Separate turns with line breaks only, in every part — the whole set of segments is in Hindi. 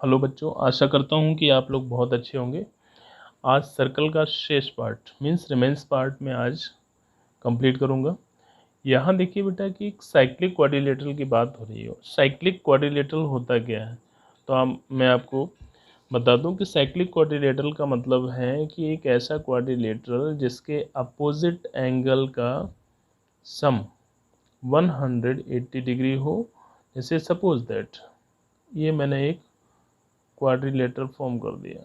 हेलो बच्चों, आशा करता हूँ कि आप लोग बहुत अच्छे होंगे। आज सर्कल का शेष पार्ट मीन्स रिमेन्स पार्ट में आज कंप्लीट करूँगा। यहाँ देखिए बेटा कि एक साइक्लिक क्वाड्रिलेटरल की बात हो रही है। साइक्लिक क्वाड्रिलेटरल होता क्या है, तो मैं आपको बता दूं कि साइक्लिक क्वाड्रिलेटरल का मतलब है कि एक ऐसा क्वाड्रिलेटरल जिसके अपोजिट एंगल का सम 180 डिग्री हो। जैसे सपोज दैट ये मैंने एक क्वाड्रिलेटरल फॉर्म कर दिया,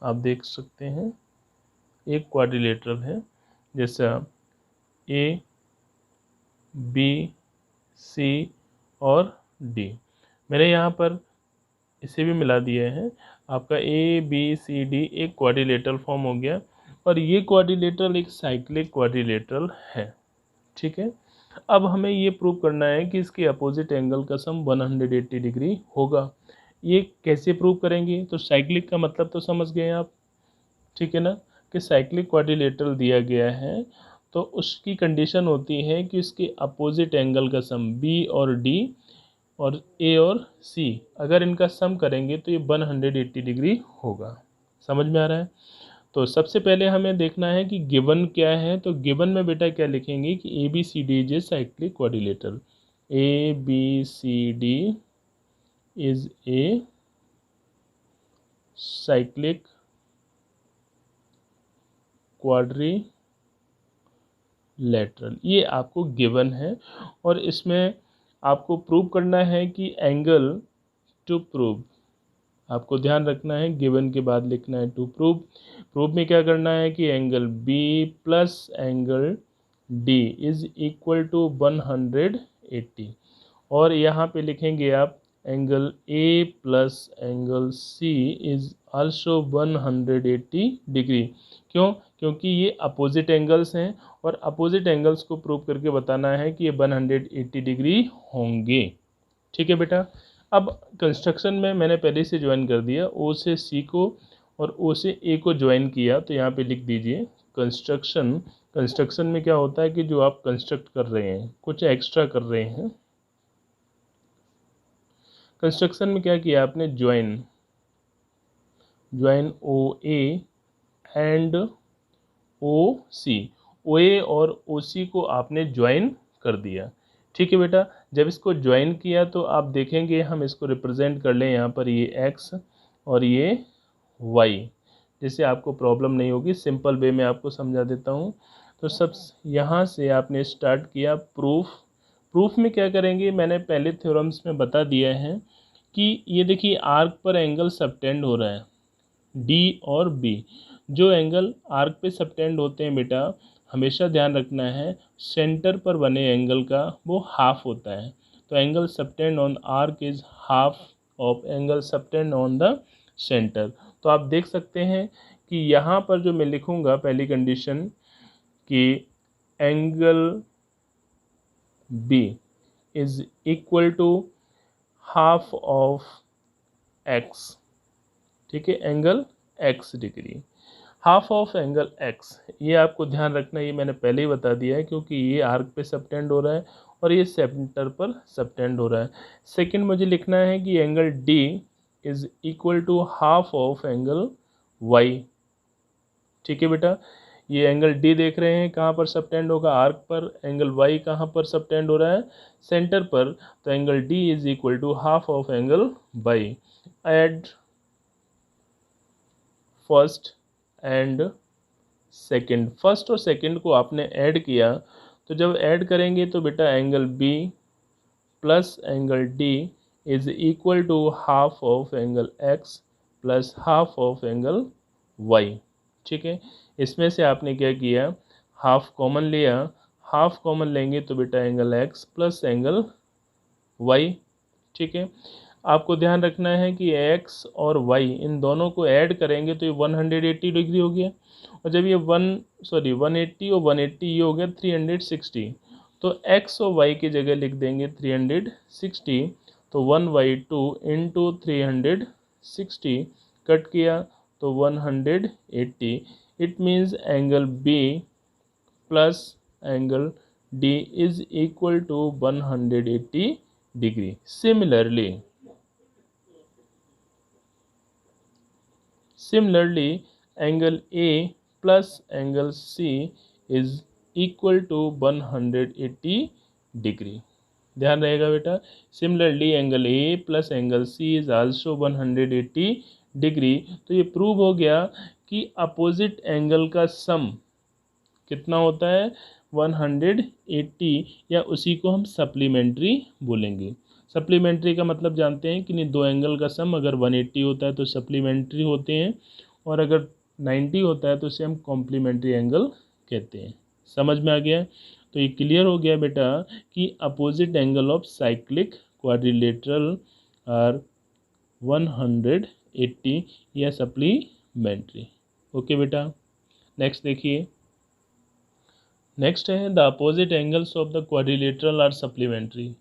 आप देख सकते हैं एक क्वाड्रिलेटरल है जैसा ए बी सी और डी। मैंने यहाँ पर इसे भी मिला दिए हैं। आपका ए बी सी डी एक क्वाड्रिलेटरल फॉर्म हो गया और ये क्वाड्रिलेटरल एक साइक्लिक क्वाड्रिलेटरल है। ठीक है, अब हमें ये प्रूव करना है कि इसके अपोजिट एंगल का सम 180 डिग्री होगा। ये कैसे प्रूव करेंगे, तो साइक्लिक का मतलब तो समझ गए आप, ठीक है ना, कि साइक्लिक क्वाड्रिलेटरल दिया गया है तो उसकी कंडीशन होती है कि उसके अपोजिट एंगल का सम बी और डी और ए और सी, अगर इनका सम करेंगे तो ये 180 डिग्री होगा। समझ में आ रहा है? तो सबसे पहले हमें देखना है कि गिवन क्या है। तो गिवन में बेटा क्या लिखेंगे कि A B C D is a cyclic quadrilateral. A B C D is a cyclic quadrilateral, ये आपको गिवन है। और इसमें आपको प्रूव करना है कि एंगल टू प्रूव, आपको ध्यान रखना है गिवन के बाद लिखना है टू प्रूव। प्रूव में क्या करना है कि angle B plus angle D is equal to 180 और यहाँ पे लिखेंगे आप angle A plus angle C is also 180 degree. क्यों? क्योंकि ये अपोजिट एंगल्स हैं और अपोजिट एंगल्स को प्रूव करके बताना है कि ये 180 डिग्री होंगे। ठीक है बेटा, अब कंस्ट्रक्शन में मैंने पहले से ज्वाइन कर दिया, ओ से सी को और ओ से ए को ज्वाइन किया। तो यहाँ पे लिख दीजिए कंस्ट्रक्शन। कंस्ट्रक्शन में क्या होता है कि जो आप कंस्ट्रक्ट कर रहे हैं कुछ एक्स्ट्रा कर रहे हैं। कंस्ट्रक्शन में क्या किया आपने, ज्वाइन ओ ए एंड ओ सी, ओ ए और ओ सी को आपने ज्वाइन कर दिया। ठीक है बेटा, जब इसको ज्वाइन किया तो आप देखेंगे, हम इसको रिप्रेजेंट कर लें यहाँ पर ये एक्स और ये वाई, जिससे आपको प्रॉब्लम नहीं होगी। सिंपल वे में आपको समझा देता हूँ। तो सब यहाँ से आपने स्टार्ट किया प्रूफ। प्रूफ में क्या करेंगे, मैंने पहले थ्योरम्स में बता दिया है कि ये देखिए आर्क पर एंगल सबटेंड हो रहा है डी और बी। जो एंगल आर्क पे सबटेंड होते हैं बेटा, हमेशा ध्यान रखना है सेंटर पर बने एंगल का वो हाफ होता है। तो angle subtend on arc is half of angle subtend on the centre. तो आप देख सकते हैं कि यहाँ पर जो मैं लिखूँगा पहली कंडीशन कि angle B is equal to half of X. ठीक है, angle X degree, half of angle X. ये आपको ध्यान रखना, ये मैंने पहले ही बता दिया है क्योंकि ये आर्क पे सबटेंड हो रहा है और ये सेंटर पर सबटेंड हो रहा है। सेकंड मुझे लिखना है कि angle D is equal to half of angle Y. ठीक है बेटा, ये एंगल डी देख रहे हैं कहाँ पर सबटेंड होगा, आर्क पर। एंगल वाई कहाँ पर सबटेंड हो रहा है, सेंटर पर। तो angle D is equal to half of angle Y. Add first and second, first और सेकंड को आपने ऐड किया तो जब ऐड करेंगे तो बेटा angle B plus angle D is equal to half of angle X plus half of angle Y. ठीक है, इसमें से आपने क्या किया, हाफ कॉमन लिया। हाफ कॉमन लेंगे तो बेटा angle X plus angle Y. ठीक है, आपको ध्यान रखना है कि x और y इन दोनों को ऐड करेंगे तो ये 180 डिग्री हो गया। और जब ये 180 और 180 ये हो गया 360। तो x और y की जगह लिख देंगे 360। तो 1/2 इंटू 360 कट किया तो 180। It means angle B plus angle D is equal to 180 degree. Similarly angle A plus angle C is equal to 180 degree. ध्यान रहेगा बेटा, similarly angle A plus angle C is also 180 degree. तो ये प्रूव हो गया कि अपोजिट एंगल का सम कितना होता है 180, या उसी को हम सप्लीमेंट्री बोलेंगे। सप्लीमेंट्री का मतलब जानते हैं कि नहीं, दो एंगल का सम अगर 180 होता है तो सप्लीमेंट्री होते हैं, और अगर 90 होता है तो उसे हम कॉम्प्लीमेंट्री एंगल कहते हैं। समझ में आ गया? तो ये क्लियर हो गया बेटा कि opposite angle of cyclic quadrilateral are 180 या सप्लीमेंट्री। ओके बेटा, नेक्स्ट देखिए। नेक्स्ट है the opposite angles of the quadrilateral are supplementary.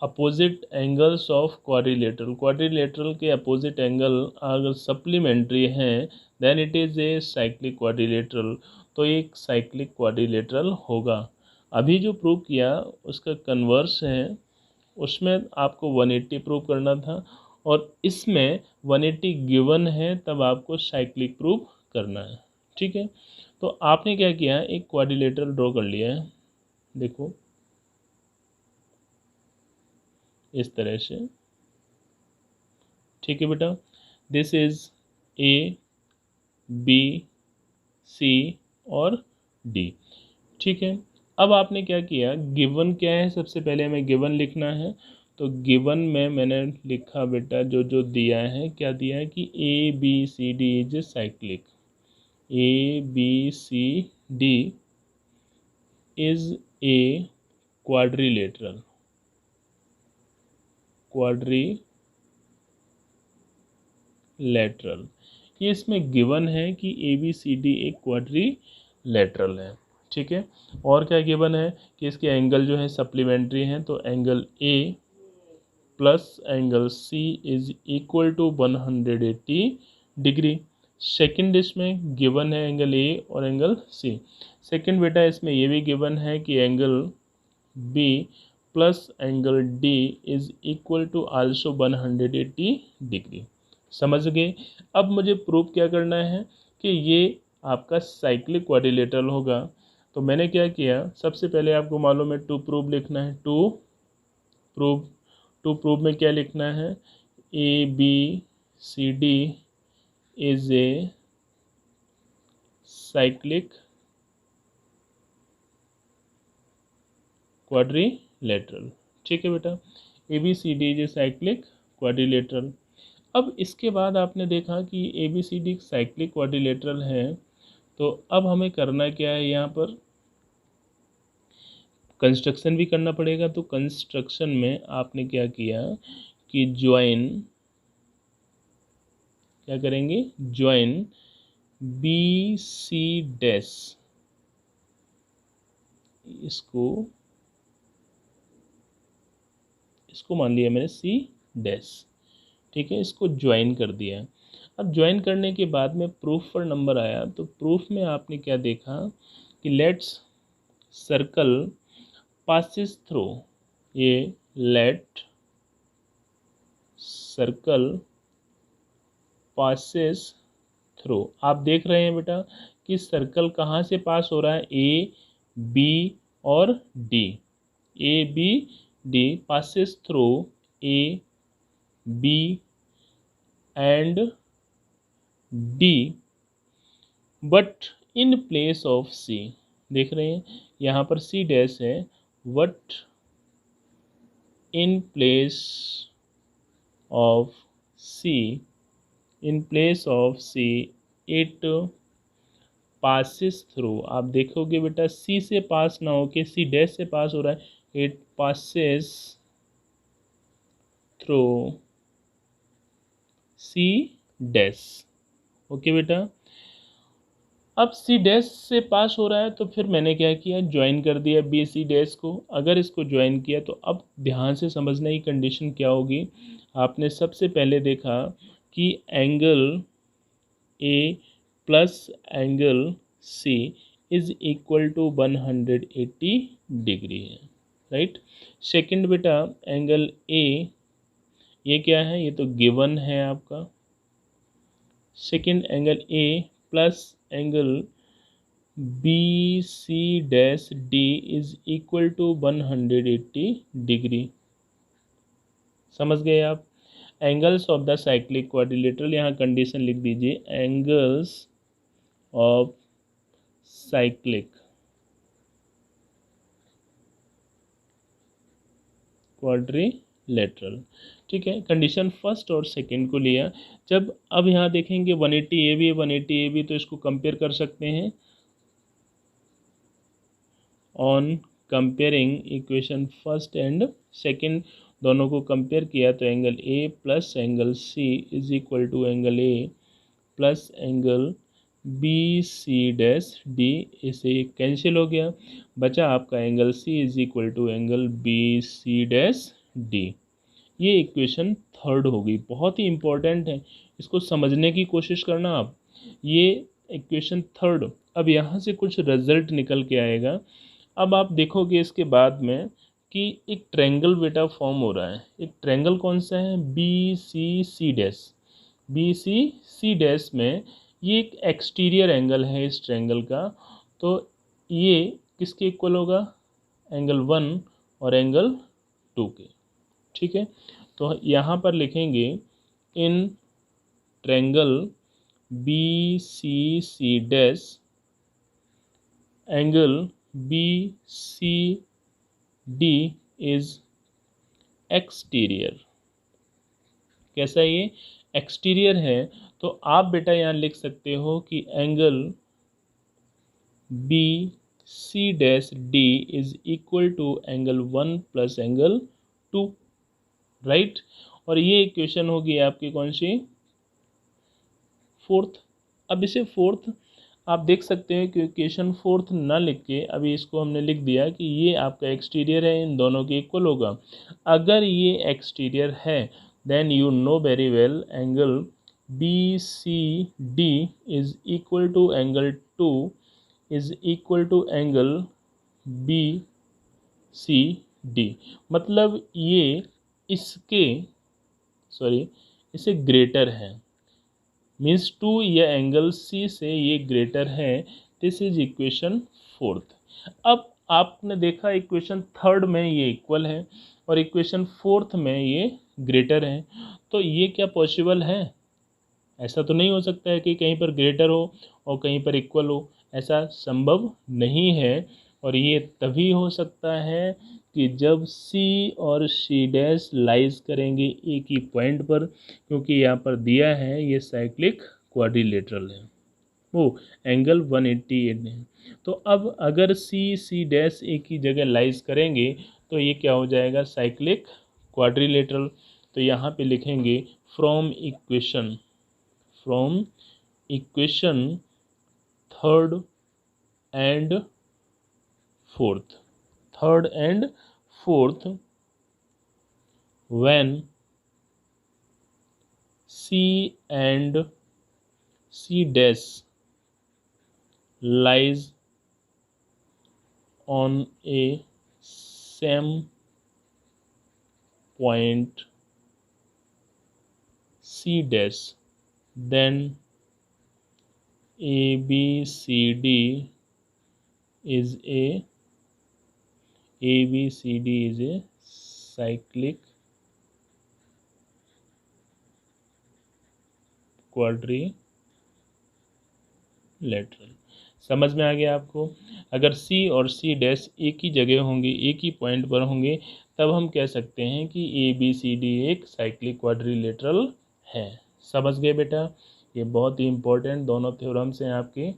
Opposite angles of quadrilateral, quadrilateral के अपोजिट एंगल अगर सप्लीमेंट्री हैं then it is a cyclic quadrilateral. तो एक साइक्लिक क्वाड्रिलेटरल होगा। अभी जो प्रूव किया उसका कन्वर्स है, उसमें आपको 180 प्रूव करना था, और इसमें 180 गिवन है, तब आपको साइक्लिक प्रूव करना है। ठीक है, तो आपने क्या किया, एक क्वाड्रिलेटरल ड्रॉ कर लिया है, देखो इस तरह से। ठीक है बेटा, this is A B C और डी। ठीक है, अब आपने क्या किया, गिवन क्या है, सबसे पहले हमें गिवन लिखना है। तो गिवन में मैंने लिखा बेटा, जो जो दिया है, क्या दिया है कि A B C D is a cyclic, A B C D is a quadrilateral, ये इसमें गिवन है कि ए बी सी डी एक क्वाड्रिलेटरल है। ठीक है, और क्या गिवन है कि इसके एंगल जो है सप्लीमेंट्री हैं, तो angle A plus angle C is equal to 180 degree. Second इसमें गिवन है एंगल ए और एंगल सी। सेकंड बेटा इसमें ये भी गिवन है कि angle B plus angle D is equal to also 180 degree. समझ गए? अब मुझे प्रूव क्या करना है कि ये आपका साइक्लिक क्वाड्रिलेटरल होगा। तो मैंने क्या किया, सबसे पहले आपको मालूम है टू प्रूव लिखना है, टू प्रूव में क्या लिखना है, A B C D is a cyclic quadrilateral. ठीक है बेटा, A B C D is a cyclic quadrilateral. अब इसके बाद आपने देखा कि A B C D cyclic quadrilateral है, तो अब हमें करना क्या है, यहाँ पर कंस्ट्रक्शन भी करना पड़ेगा। तो कंस्ट्रक्शन में आपने क्या किया कि ज्वाइन, क्या करेंगे, ज्वाइन बी सी डैश, इसको मान लिया मैंने सी डैश। ठीक है, इसको ज्वाइन कर दिया। अब ज्वाइन करने के बाद में प्रूफ पर नंबर आया, तो प्रूफ में आपने क्या देखा कि लेट्स सर्कल पासिस थ्रू, ये लेट सर्कल पासिस थ्रू। आप देख रहे हैं बेटा कि सर्कल कहाँ से पास हो रहा है, ए बी और D, A B D passes through A B and D, but in place of C. देख रहे हैं यहाँ पर सी डैश है, but in place of C, in place of C it passes through. आप देखोगे बेटा सी से पास ना होके सी डैश से पास हो रहा है, it passes through C dash. Okay बेटा, अब सी डैश से पास हो रहा है, तो फिर मैंने क्या किया, ज्वाइन कर दिया बी सी डैश को। अगर इसको ज्वाइन किया तो अब ध्यान से समझना ही कंडीशन क्या होगी। आपने सबसे पहले देखा कि angle A plus angle C is equal to 180 degree है। राइट। सेकंड बेटा एंगल ए, ये क्या है, ये तो गिवन है आपका। Second angle A plus angle B C dash D is equal to 180 degree. समझ गए आप। Angles of the cyclic quadrilateral, यहाँ कंडीशन लिख दीजिए, एंगल्स ऑफ साइक्लिक क्वाड्रिलेटरल। ठीक है, कंडीशन फर्स्ट और सेकंड को लिया। जब अब यहाँ देखेंगे 180 ए भी 180 ए भी, तो इसको कंपेयर कर सकते हैं। On comparing equation first and second, दोनों को कंपेयर किया तो angle A plus angle C is equal to angle A plus angle B C dash D, इसे कैंसिल हो गया, बचा आपका angle C is equal to angle B C dash D. ये इक्वेशन थर्ड होगी, बहुत ही इंपॉर्टेंट है, इसको समझने की कोशिश करना आप। ये इक्वेशन थर्ड। अब यहाँ से कुछ रिजल्ट निकल के आएगा। अब आप देखोगे इसके बाद में कि एक ट्रायंगल बेटा फॉर्म हो रहा है। एक ट्रायंगल कौन सा है, B C C dash, B C C dash में ये एक एक्सटीरियर एंगल है इस ट्रायंगल का। तो ये किसके इक्वल होगा, एंगल 1 और एंगल 2 के। ठीक है, तो यहाँ पर लिखेंगे in triangle B C C dash angle B C D is exterior. कैसा ये एक्सटीरियर है, तो आप बेटा यहाँ लिख सकते हो कि angle B C dash D is equal to angle 1 plus angle 2, right. और ये इक्वेशन होगी आपकी कौन सी, फोर्थ। अब इसे फोर्थ आप देख सकते हैं कि इक्वेशन फोर्थ ना लिख के अभी इसको हमने लिख दिया कि ये आपका एक्सटीरियर है, इन दोनों के इक्वल होगा। अगर ये एक्सटीरियर है then you know very well angle B C D is equal to angle 2 is equal to angle B C D. मतलब ये इसके इसे ग्रेटर है, मीन्स 2 या एंगल सी से ये ग्रेटर है। This is equation fourth. अब आपने देखा इक्वेशन थर्ड में ये इक्वल है और इक्वेशन फोर्थ में ये ग्रेटर है, तो ये क्या पॉसिबल है, ऐसा तो नहीं हो सकता है कि कहीं पर ग्रेटर हो और कहीं पर इक्वल हो, ऐसा संभव नहीं है। और ये तभी हो सकता है कि जब C और C डैश लाइज करेंगे एक ही पॉइंट पर, क्योंकि यहाँ पर दिया है ये साइक्लिक क्वाड्रिलेटरल है, वो एंगल 188 है। तो अब अगर C डैश एक ही जगह लाइज करेंगे तो ये क्या हो जाएगा, साइक्लिक क्वाड्रिलेटरल। तो यहाँ पे लिखेंगे from equation third and fourth when C and C dash lies on a same point C dash, then ABCD is a cyclic quadrilateral. समझ में आ गया आपको। अगर C और C डैश एक ही जगह होंगे, एक ही पॉइंट पर होंगे, तब हम कह सकते हैं कि ABCD एक साइक्लिक क्वाड्रिलेटरल है। समझ गए बेटा, ये बहुत ही इंपॉर्टेंट दोनों थ्योरम्स हैं आपके।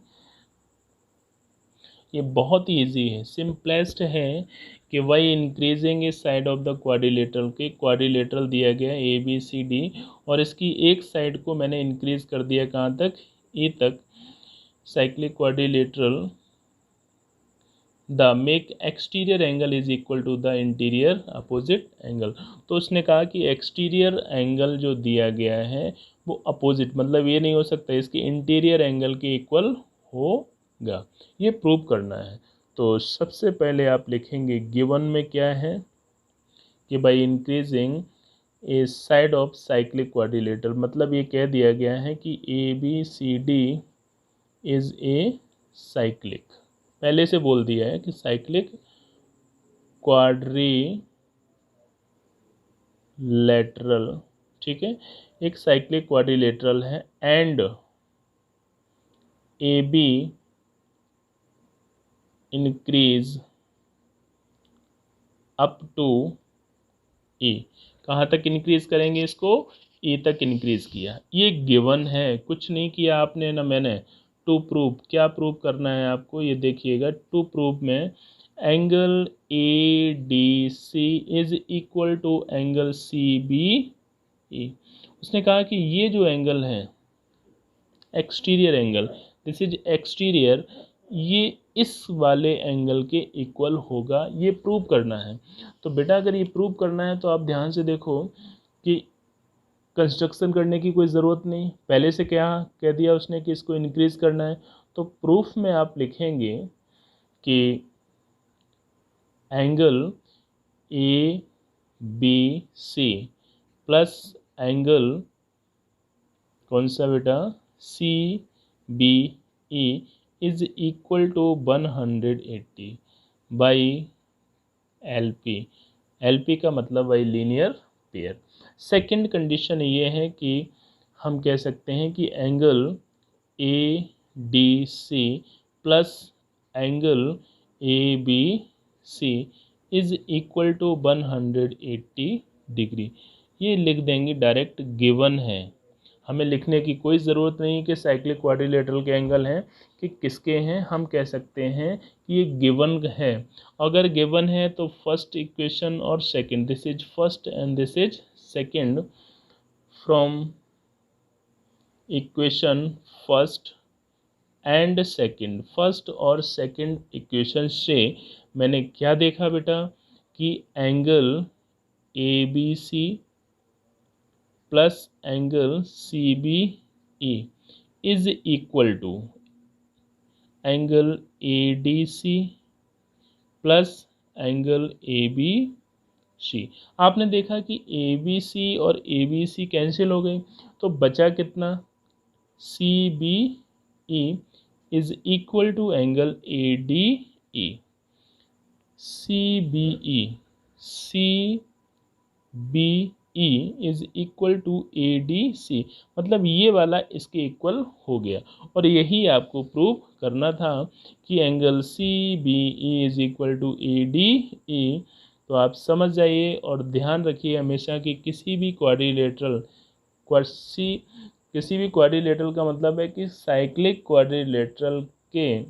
ये बहुत ही इजी है, सिंपलेस्ट है कि वाई इंक्रीजिंग इस साइड ऑफ द क्वाड्रिलेटरल के, क्वाड्रिलेटरल दिया गया ABCD और इसकी एक साइड को मैंने इंक्रीज कर दिया कहाँ तक, ए तक। Cyclic quadrilateral the make exterior angle is equal to the interior opposite angle. तो उसने कहा कि एक्सटीरियर एंगल जो दिया गया है वो अपोजिट, मतलब ये नहीं हो सकता इसके इंटीरियर एंगल के इक्वल होगा, ये प्रूव करना है। तो सबसे पहले आप लिखेंगे गिवन में क्या है कि by increasing A side of cyclic quadrilateral, मतलब ये कह दिया गया है कि ABCD इज ए साइक्लिक, पहले से बोल दिया है कि साइक्लिक क्वाड्रिलेटरल, ठीक है, एक साइक्लिक क्वाड्रिलेटरल है and AB increase up to E। कहाँ तक इंक्रीज करेंगे इसको? E तक इंक्रीज किया। ये गिवन है, कुछ नहीं किया आपने ना मैंने। टू प्रूव, क्या प्रूव करना है आपको, ये देखिएगा। टू प्रूव में angle ADC is equal to angle CBE। उसने कहा कि ये जो एंगल है exterior angle, this is exterior, ये इस वाले एंगल के इक्वल होगा, ये प्रूव करना है। तो बेटा अगर ये प्रूव करना है तो आप ध्यान से देखो कि कंस्ट्रक्शन करने की कोई ज़रूरत नहीं, पहले से क्या कह दिया उसने कि इसको इंक्रीज करना है। तो प्रूफ में आप लिखेंगे कि एंगल ABC प्लस एंगल कौन सा बेटा, CBE is equal to 180 by LP। LP का मतलब by linear pair. Second condition ये है कि हम कह सकते हैं कि angle ADC plus angle ABC is equal to 180 degree. ये लिख देंगे, डायरेक्ट गिवन है, हमें लिखने की कोई ज़रूरत नहीं कि साइक्लिक क्वाड्रिलेटरल के एंगल हैं कि किसके हैं। हम कह सकते हैं कि ये गिवन है। अगर गिवन है तो फर्स्ट इक्वेशन और second, this is first and this is second, from equation first and second, first और सेकंड इक्वेशन से मैंने क्या देखा बेटा कि angle ABC plus angle CBE is equal to angle ADC plus angle ABC। आपने देखा कि ABC और ABC कैंसिल हो गई, तो बचा कितना, CBE is equal to angle ADE। CBE is equal to ADC, मतलब ये वाला इसके इक्वल हो गया। और यही आपको प्रूव करना था कि angle CBE is equal to ADE। तो आप समझ जाइए और ध्यान रखिए हमेशा कि किसी भी क्वाड्रिलेटरल का मतलब है कि साइक्लिक क्वाड्रिलेटरल के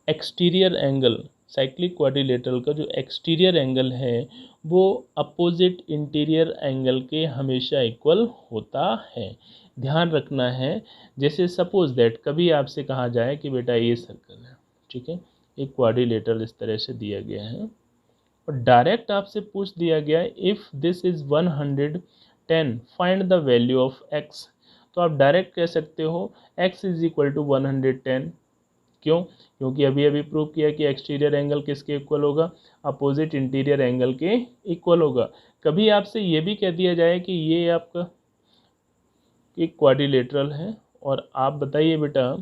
एक्सटीरियर एंगल, साइक्लिक क्वाड्रिलेटरल का जो एक्सटीरियर एंगल है वो अपोजिट इंटीरियर एंगल के हमेशा इक्वल होता है। ध्यान रखना है। जैसे सपोज दैट कभी आपसे कहा जाए कि बेटा ये सर्कल है, ठीक है, एक क्वाड्रिलेटरल इस तरह से दिया गया है और डायरेक्ट आपसे पूछ दिया गया है if this is 110 find the value of x। तो आप डायरेक्ट कह सकते हो x इज इक्वल टू 110। क्यों? क्योंकि अभी अभी प्रूव किया कि एक्सटीरियर एंगल किसके इक्वल होगा, अपोजिट इंटीरियर एंगल के इक्वल होगा। कभी आपसे ये भी कह दिया जाए कि ये आपका एक क्वाड्रिलेटरल है और आप बताइए बेटा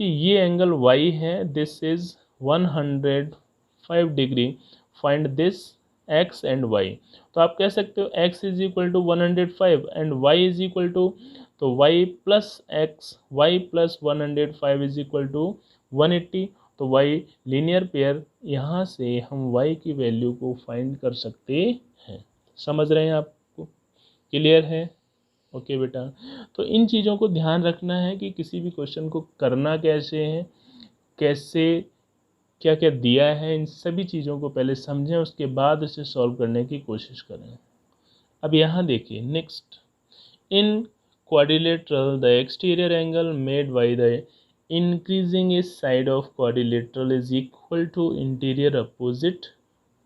कि ये एंगल y है, this is 105 degree, find this x and y। तो आप कह सकते हो x is equal to 105 and y is equal to, तो y plus x, y plus 105 is equal to 180। तो y लीनियर पेयर, यहाँ से हम y की वैल्यू को फाइंड कर सकते हैं। समझ रहे हैं? आपको क्लियर है? ओके बेटा, तो इन चीज़ों को ध्यान रखना है कि किसी भी क्वेश्चन को करना कैसे है, कैसे क्या क्या दिया है, इन सभी चीज़ों को पहले समझें, उसके बाद इसे सॉल्व करने की कोशिश करें। अब यहाँ देखिए next, in quadrilateral the exterior angle made by the increasing इस side of quadrilateral is equal to interior opposite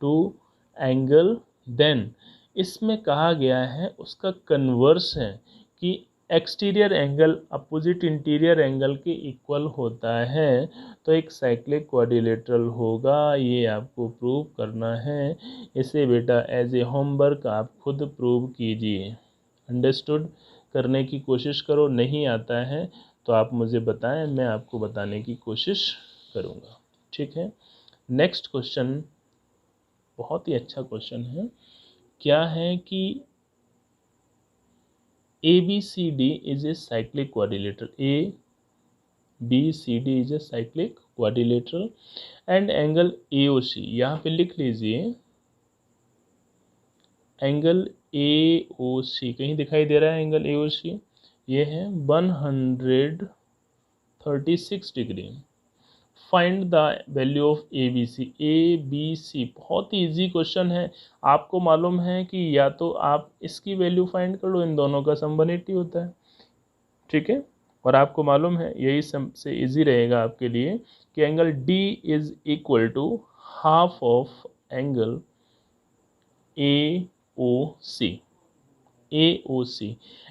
to angle, then इसमें कहा गया है उसका कन्वर्स है कि exterior angle opposite interior angle के इक्वल होता है तो एक साइक्लिक क्वाड्रिलेटरल होगा। ये आपको प्रूव करना है। इसे बेटा एज ए होमवर्क आप खुद प्रूव कीजिए। अंडरस्टूड? करने की कोशिश करो। नहीं आता है तो आप मुझे बताएं, मैं आपको बताने की कोशिश करूँगा। ठीक है। नेक्स्ट क्वेश्चन बहुत ही अच्छा क्वेश्चन है। क्या है कि ABCD is a cyclic quadrilateral. ABCD is a cyclic quadrilateral and angle AOC, यहाँ पे लिख लीजिए एंगल AOC, कहीं दिखाई दे रहा है एंगल AOC? ये है 136 degree. Find the value of ABC। ABC बहुत ही इजी क्वेश्चन है। आपको मालूम है कि या तो आप इसकी वैल्यू फाइंड कर लो, इन दोनों का सम 180 होता है। ठीक है। और आपको मालूम है यही सबसे इजी रहेगा आपके लिए कि angle D is equal to half of angle AOC।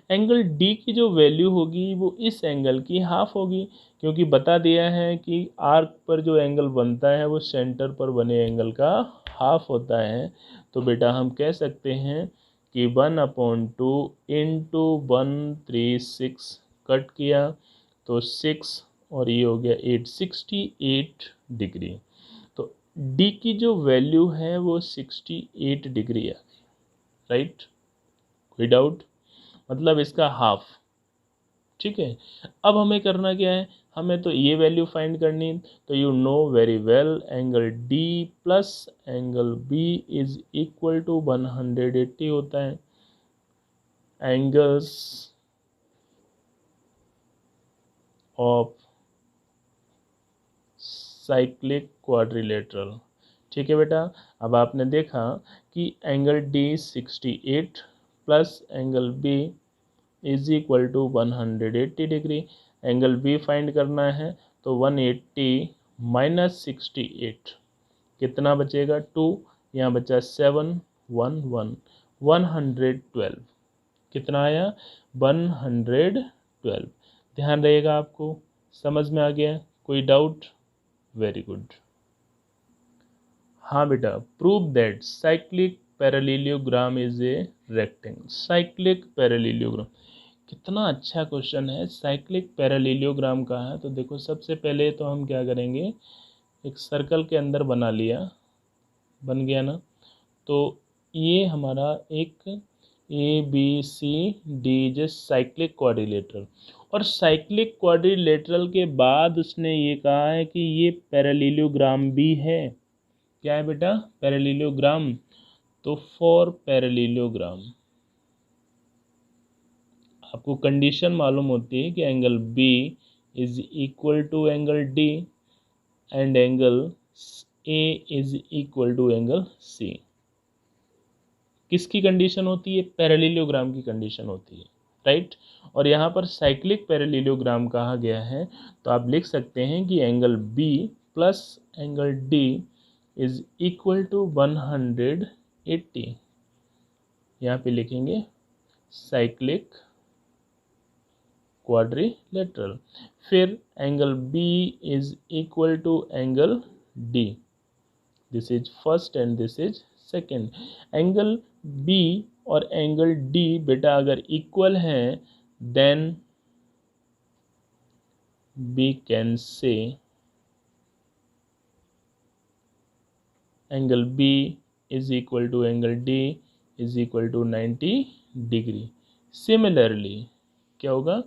Angle D की जो वैल्यू होगी वो इस एंगल की हाफ होगी, क्योंकि बता दिया है कि आर्क पर जो एंगल बनता है वो सेंटर पर बने एंगल का हाफ होता है। तो बेटा हम कह सकते हैं कि 1/2 इंटू 136 कट किया तो 6 और ये हो गया 868 डिग्री। तो D की जो वैल्यू है वो 68 डिग्री है। राइट? कोई डाउट? मतलब इसका हाफ। ठीक है। अब हमें करना क्या है, हमें तो ये वैल्यू फाइंड करनी। तो you know very well angle D plus angle B is equal to 180 होता है। Angles of cyclic quadrilateral. ठीक है बेटा। अब आपने देखा कि angle D 68 plus angle B is equal to 180 degree. Angle B find करना है तो 180 माइनस 68 कितना बचेगा? 2। यहाँ बचा 7 1 1 112। कितना आया? 112। ध्यान रहेगा आपको। समझ में आ गया? कोई डाउट? Very good. हाँ बेटा, prove that cyclic parallelogram is a rectangle. Cyclic parallelogram कितना अच्छा क्वेश्चन है। साइक्लिक पैरेललोग्राम का है तो देखो, सबसे पहले तो हम क्या करेंगे, एक सर्कल के अंदर बना लिया, बन गया ना। तो ये हमारा एक ABCD जो साइक्लिक क्वाड्रिलेटरल, और साइक्लिक क्वाड्रिलेटरल के बाद उसने ये कहा है कि ये पैरेललोग्राम भी है। क्या है बेटा? पैरेललोग्राम। तो फॉर पैरेललोग्राम आपको कंडीशन मालूम होती है कि angle B is equal to angle D and angle A is equal to angle C। किसकी कंडीशन होती है? पैरेललोग्राम की कंडीशन होती है। राइट? और यहाँ पर साइक्लिक पैरेललोग्राम कहा गया है तो आप लिख सकते हैं कि angle B plus angle D is equal to 180। यहाँ पे लिखेंगे साइक्लिक क्वाड्रिलेटरल। फिर angle B is equal to angle D। This is first and this is second. Angle B और एंगल D बेटा अगर इक्वल हैं then we can say angle B is equal to angle D is equal to 90 degree. Similarly क्या होगा?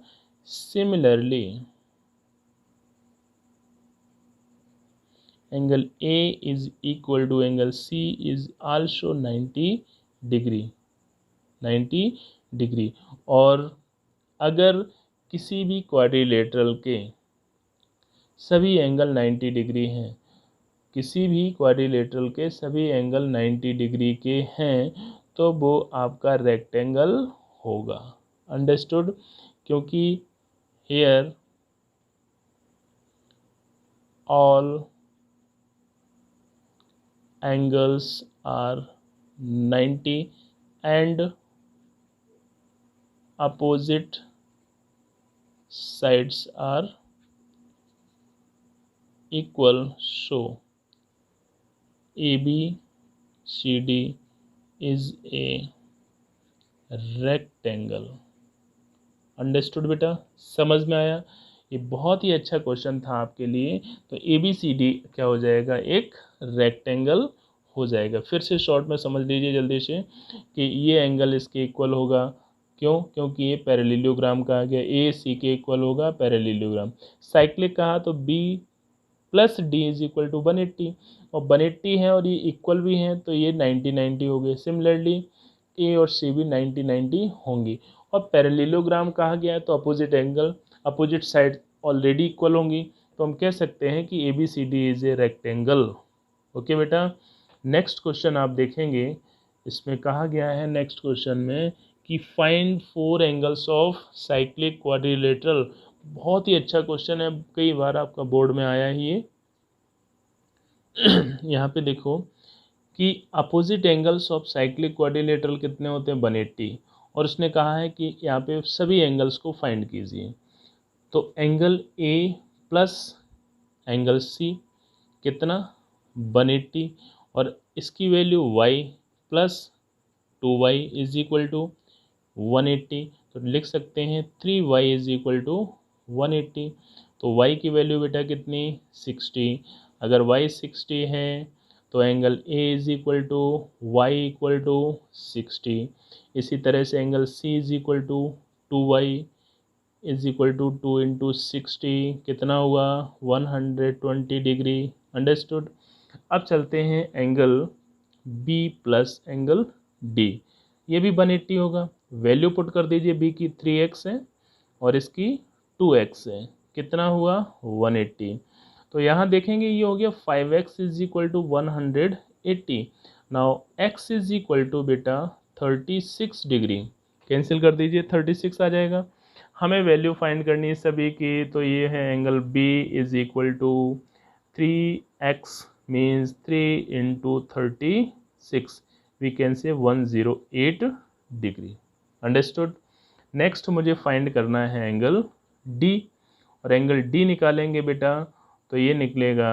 Similarly angle A is equal to angle C is also 90 degree. 90 degree. और अगर किसी भी क्वाड्रिलेटरल के सभी एंगल 90 डिग्री हैं, किसी भी क्वाड्रिलेटरल के सभी एंगल 90 डिग्री के हैं तो वो आपका रेक्टेंगल होगा। अंडरस्टूड? क्योंकि here all angles are 90 and opposite sides are equal, so ABCD is a rectangle। Understood बेटा, समझ में आया? ये बहुत ही अच्छा क्वेश्चन था आपके लिए। तो ABCD क्या हो जाएगा, एक रेक्टेंगल हो जाएगा। फिर से शॉर्ट में समझ लीजिए जल्दी से कि ये एंगल इसके इक्वल होगा। क्यों? क्योंकि ये पैरेललोग्राम कहा गया, AC के इक्वल होगा पैरेललोग्राम। साइक्लिक कहा तो B plus D is equal to 180, और 180 है और ये इक्वल भी हैं तो ये 90-90 हो गए। सिमिलरली A और C भी 90-90 होंगी। और पैरेललोग्राम कहा गया है तो opposite angle, opposite side already equal होंगी, तो हम कह सकते हैं कि ABCD is a rectangle. Okay बेटा, नेक्स्ट क्वेश्चन आप देखेंगे, इसमें कहा गया है नेक्स्ट क्वेश्चन में कि find 4 angles of cyclic quadrilateral. बहुत ही अच्छा क्वेश्चन है, कई बार आपका बोर्ड में आया ही ये। यहाँ पे देखो कि opposite angles of cyclic quadrilateral कितने होते हैं, 180, और उसने कहा है कि यहाँ पे सभी एंगल्स को फाइंड कीजिए। तो angle A plus angle C कितना, 180, और इसकी value Y plus 2Y is equal to 180। तो लिख सकते हैं 3Y इज इक्वल टू 180। तो Y की वैल्यू बेटा कितनी, 60। अगर Y 60 है तो angle A is equal to Y equal to 60। इसी तरह से angle C is equal to 2Y is equal to 2 into 60 कितना हुआ, 120 डिग्री। अंडरस्टूड। अब चलते हैं angle B plus angle D, ये भी 180 होगा। वैल्यू पुट कर दीजिए, B की 3x है और इसकी 2x है, कितना हुआ 180। तो यहाँ देखेंगे ये हो गया 5x is equal to 180। Now x is equal to बेटा 36 डिग्री, कैंसिल कर दीजिए, 36 आ जाएगा। हमें वैल्यू फाइंड करनी है सभी की, तो ये है angle B is equal to 3x means 3 into 36, we can say 108 degree. Understood. Next मुझे फाइंड करना है एंगल D, और एंगल D निकालेंगे बेटा तो ये निकलेगा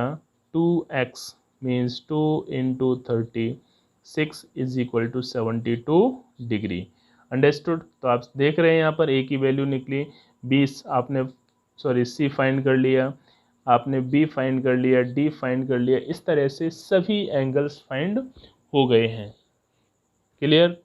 2x means 2 into 36 is equal to 72 degree. Understood. तो आप देख रहे हैं यहाँ पर A की वैल्यू निकली, आपने C फाइंड कर लिया, आपने B फाइंड कर लिया, D फाइंड कर लिया। इस तरह से सभी एंगल्स फाइंड हो गए हैं। क्लियर?